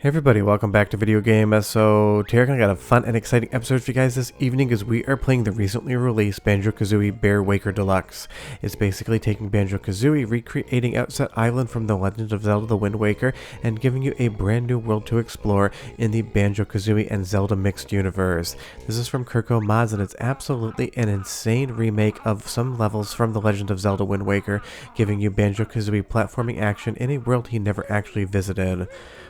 Hey everybody, welcome back to Video Game. So today I got a fun and exciting episode for you guys this evening as we are playing the recently released Banjo Kazooie Bear Waker Deluxe. It's basically taking Banjo Kazooie, recreating Outset Island from the Legend of Zelda the Wind Waker, and giving you a brand new world to explore in the Banjo Kazooie and Zelda mixed universe. This is from Kurko Mods and it's absolutely an insane remake of some levels from the Legend of Zelda Wind Waker, giving you Banjo Kazooie platforming action in a world he never actually visited.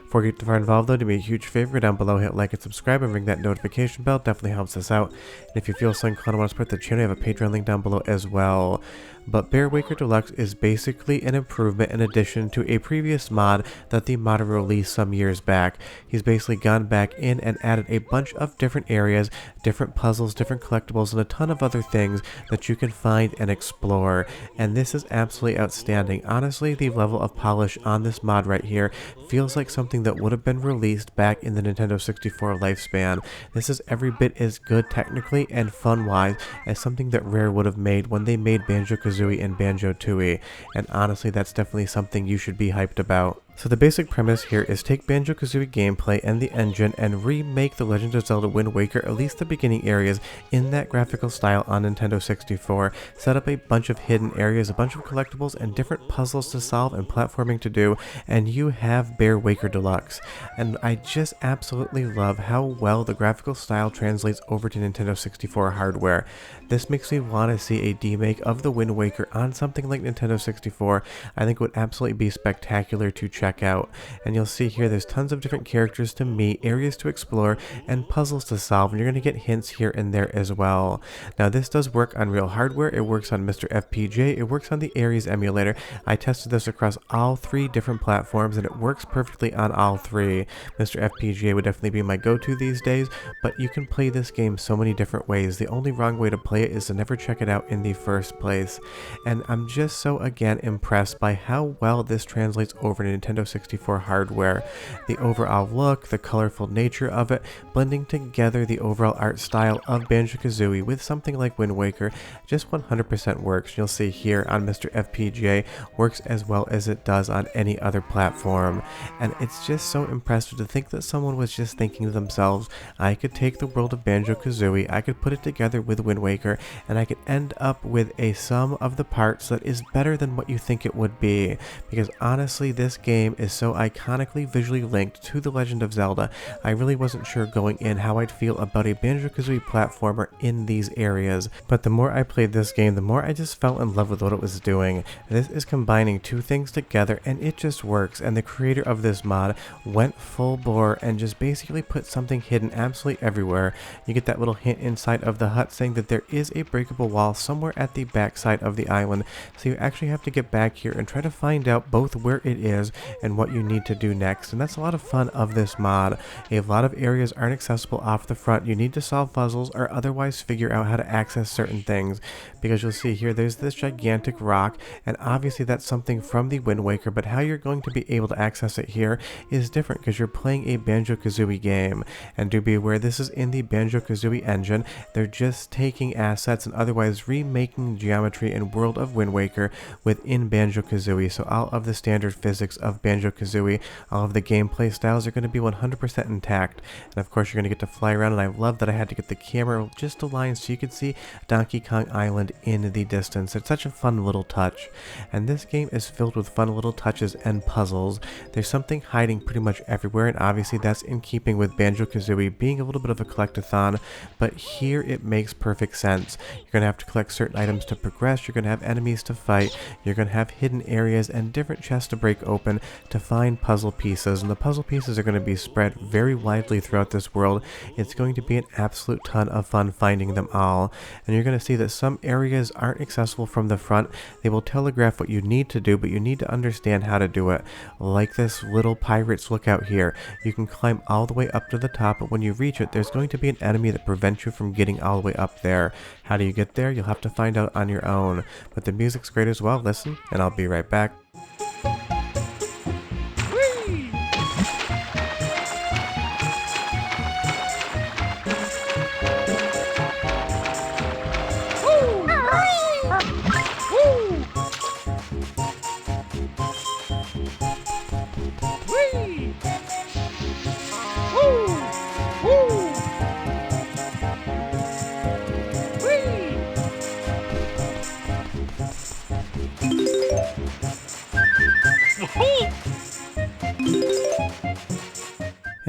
Before you get far involved though, do me a huge favor down below, hit like and subscribe and ring that notification bell, definitely helps us out. And if you feel so inclined to want to support the channel, I have a Patreon link down below as well. But Bear Waker Deluxe is basically an improvement in addition to a previous mod that the modder released some years back. He's basically gone back in and added a bunch of different areas, different puzzles, different collectibles, and a ton of other things that you can find and explore. And this is absolutely outstanding. Honestly, the level of polish on this mod right here feels like something that would have been released back in the Nintendo 64 lifespan. This is every bit as good technically and fun-wise as something that Rare would have made when they made Banjo Kazooie and Banjo Tooie, and honestly that's definitely something you should be hyped about. So the basic premise here is take Banjo Kazooie gameplay and the engine and remake the Legend of Zelda Wind Waker, at least the beginning areas, in that graphical style on Nintendo 64. Set up a bunch of hidden areas, a bunch of collectibles, and different puzzles to solve and platforming to do, and you have Bear Waker Deluxe. And I just absolutely love how well the graphical style translates over to Nintendo 64 hardware. This makes me want to see a demake of the Wind Waker on something like Nintendo 64. I think it would absolutely be spectacular to check out. And you'll see here there's tons of different characters to meet, areas to explore, and puzzles to solve, and you're going to get hints here and there as well. Now this does work on real hardware, it works on MiSTer FPGA, it works on the Ares emulator. I tested this across all three different platforms and it works perfectly on all three. MiSTer FPGA would definitely be my go-to these days, but you can play this game so many different ways. The only wrong way to play it is to never check it out in the first place. And I'm just so again impressed by how well this translates over to Nintendo 64 hardware. The overall look, the colorful nature of it, blending together the overall art style of Banjo Kazooie with something like Wind Waker just 100% works. You'll see here on MiSTer FPGA works as well as it does on any other platform. And it's just so impressive to think that someone was just thinking to themselves, I could take the world of Banjo Kazooie, I could put it together with Wind Waker, and I could end up with a sum of the parts that is better than what you think it would be. Because honestly, this game is so iconically visually linked to The Legend of Zelda, I really wasn't sure going in how I'd feel about a Banjo-Kazooie platformer in these areas. But the more I played this game, the more I just fell in love with what it was doing. This is combining two things together and it just works, and the creator of this mod went full bore and just basically put something hidden absolutely everywhere. You get that little hint inside of the hut saying that there is a breakable wall somewhere at the backside of the island, so you actually have to get back here and try to find out both where it is and what you need to do next. And that's a lot of fun of this mod. A lot of areas aren't accessible off the front. You need to solve puzzles or otherwise figure out how to access certain things, because you'll see here there's this gigantic rock, and obviously that's something from the Wind Waker, but how you're going to be able to access it here is different because you're playing a Banjo Kazooie game. And do be aware, this is in the Banjo Kazooie engine. They're just taking assets and otherwise remaking geometry and world of Wind Waker within Banjo Kazooie. So all of the standard physics of Banjo Kazooie, all of the gameplay styles are going to be 100% intact. And of course you're going to get to fly around, and I love that I had to get the camera just aligned so you could see Donkey Kong Island in the distance. It's such a fun little touch. And this game is filled with fun little touches and puzzles. There's something hiding pretty much everywhere, and obviously that's in keeping with Banjo Kazooie being a little bit of a collectathon, but here it makes perfect sense. You're going to have to collect certain items to progress, you're going to have enemies to fight, you're going to have hidden areas and different chests to break open to find puzzle pieces, and the puzzle pieces are going to be spread very widely throughout this world. It's going to be an absolute ton of fun finding them all, and you're going to see that some areas aren't accessible from the front. They will telegraph what you need to do, but you need to understand how to do it. Like this little pirate's lookout here. You can climb all the way up to the top, but when you reach it, there's going to be an enemy that prevents you from getting all the way up there. How do you get there? You'll have to find out on your own. But the music's great as well. Listen, and I'll be right back.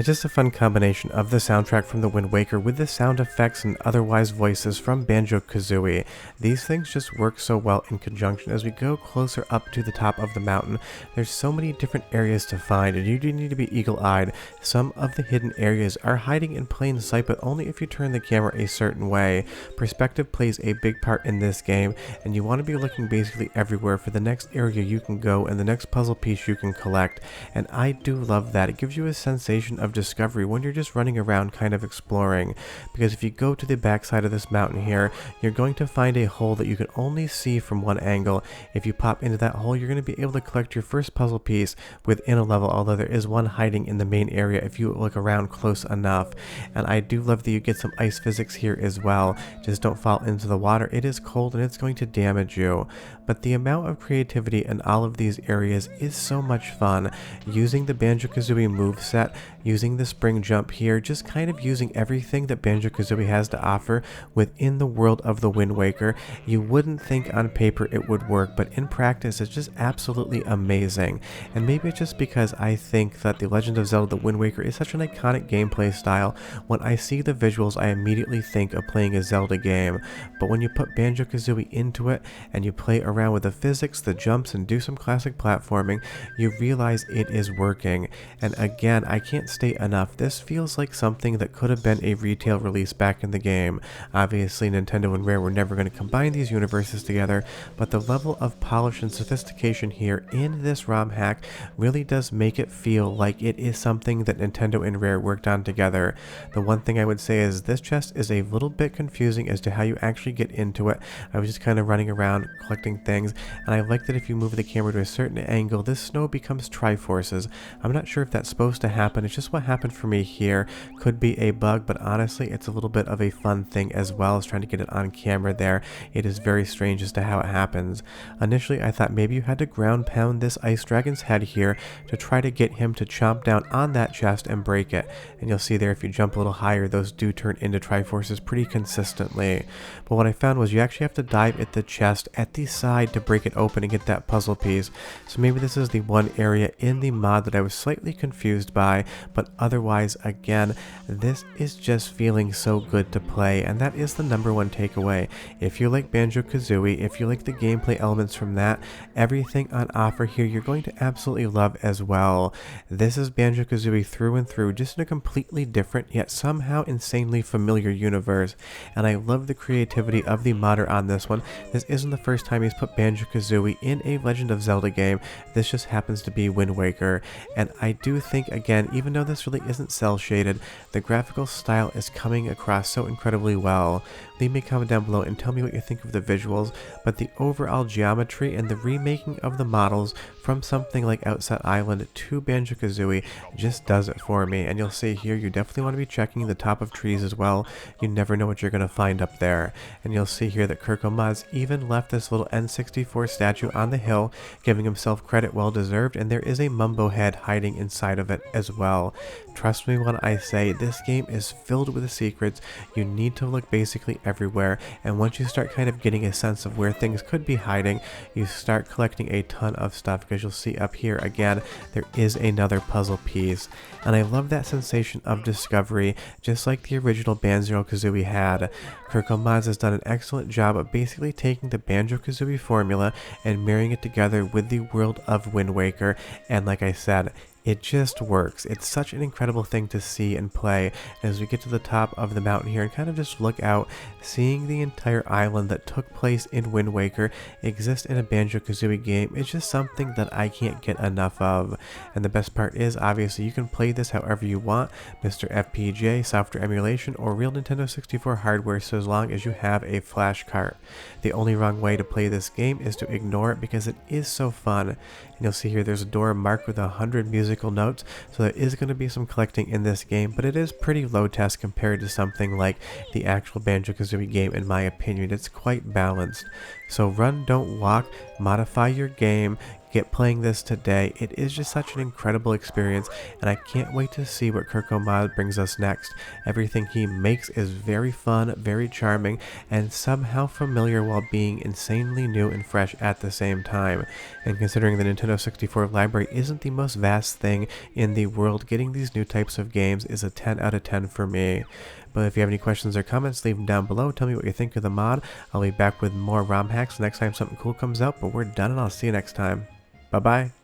It's just a fun combination of the soundtrack from the Wind Waker with the sound effects and otherwise voices from Banjo Kazooie. These things just work so well in conjunction. As we go closer up to the top of the mountain, there's so many different areas to find, and you do need to be eagle-eyed. Some of the hidden areas are hiding in plain sight, but only if you turn the camera a certain way. Perspective plays a big part in this game, and you want to be looking basically everywhere for the next area you can go and the next puzzle piece you can collect. And I do love that. It gives you a sensation of discovery when you're just running around kind of exploring, because if you go to the backside of this mountain here, you're going to find a hole that you can only see from one angle. If you pop into that hole, you're going to be able to collect your first puzzle piece within a level, although there is one hiding in the main area if you look around close enough. And I do love that you get some ice physics here as well. Just don't fall into the water. It is cold and it's going to damage you. But the amount of creativity in all of these areas is so much fun. Using the Banjo Kazooie moveset, using the spring jump here, just kind of using everything that Banjo Kazooie has to offer within the world of the Wind Waker. You wouldn't think on paper it would work, but in practice it's just absolutely amazing. And maybe it's just because I think that the Legend of Zelda the Wind Waker is such an iconic gameplay style. When I see the visuals, I immediately think of playing a Zelda game. But when you put Banjo Kazooie into it and you play around with the physics, the jumps, and do some classic platforming, you realize it is working. And again, I can't state enough, this feels like something that could have been a retail release back in the game. Obviously Nintendo and Rare were never going to combine these universes together, but the level of polish and sophistication here in this ROM hack really does make it feel like it is something that Nintendo and Rare worked on together. The one thing I would say is this chest is a little bit confusing as to how you actually get into it. I was just kind of running around collecting things, and I like that if you move the camera to a certain angle, this snow becomes Triforces. I'm not sure if that's supposed to happen, it's just what happened for me here. Could be a bug, but honestly it's a little bit of a fun thing as well as trying to get it on camera there. It is very strange as to how it happens. Initially I thought maybe you had to ground pound this ice dragon's head here to try to get him to chomp down on that chest and break it. And you'll see there if you jump a little higher, those do turn into Triforces pretty consistently. But what I found was you actually have to dive at the chest at the side to break it open and get that puzzle piece. So maybe this is the one area in the mod that I was slightly confused by, but otherwise again, this is just feeling so good to play, and that is the number one takeaway. If you like Banjo Kazooie, if you like the gameplay elements from that, everything on offer here you're going to absolutely love as well. This is Banjo Kazooie through and through, just in a completely different yet somehow insanely familiar universe, and I love the creativity of the modder on this one. This isn't the first time he's put Banjo Kazooie in a Legend of Zelda game. This just happens to be Wind Waker, and I do think again, even though this really isn't cel shaded, the graphical style is coming across so incredibly well. Leave me a comment down below and tell me what you think of the visuals, but the overall geometry and the remaking of the models from something like Outset Island to Banjo Kazooie just does it for me. And you'll see here you definitely want to be checking the top of trees as well. You never know what you're going to find up there. And you'll see here that Kurko Mods even left this little N64 statue on the hill, giving himself credit well deserved, and there is a Mumbo head hiding inside of it as well. Trust me when I say this game is filled with secrets. You need to look basically everywhere, and once you start kind of getting a sense of where things could be hiding, you start collecting a ton of stuff, because you'll see up here again there is another puzzle piece. And I love that sensation of discovery, just like the original Banjo Kazooie had. Kurko Mods has done an excellent job of basically taking the Banjo Kazooie formula and marrying it together with the world of Wind Waker, and like I said, it just works. It's such an incredible thing to see and play. As we get to the top of the mountain here and kind of just look out, seeing the entire island that took place in Wind Waker exist in a Banjo Kazooie game is just something that I can't get enough of. And the best part is, obviously, you can play this however you want, MiSTer FPGA, software emulation, or real Nintendo 64 hardware, so as long as you have a flash cart. The only wrong way to play this game is to ignore it, because it is so fun. And you'll see here there's a door marked with 100 musical notes, so there is going to be some collecting in this game, but it is pretty low test compared to something like the actual Banjo Kazooie game. In my opinion, it's quite balanced. So run, don't walk, modify your game, get playing this today. It is just such an incredible experience, and I can't wait to see what Kurko Mods brings us next. Everything he makes is very fun, very charming, and somehow familiar while being insanely new and fresh at the same time. And considering the Nintendo 64 library isn't the most vast thing in the world, getting these new types of games is a 10 out of 10 for me. But if you have any questions or comments, leave them down below. Tell me what you think of the mod. I'll be back with more ROM hacks next time something cool comes out, but we're done and I'll see you next time. Bye bye.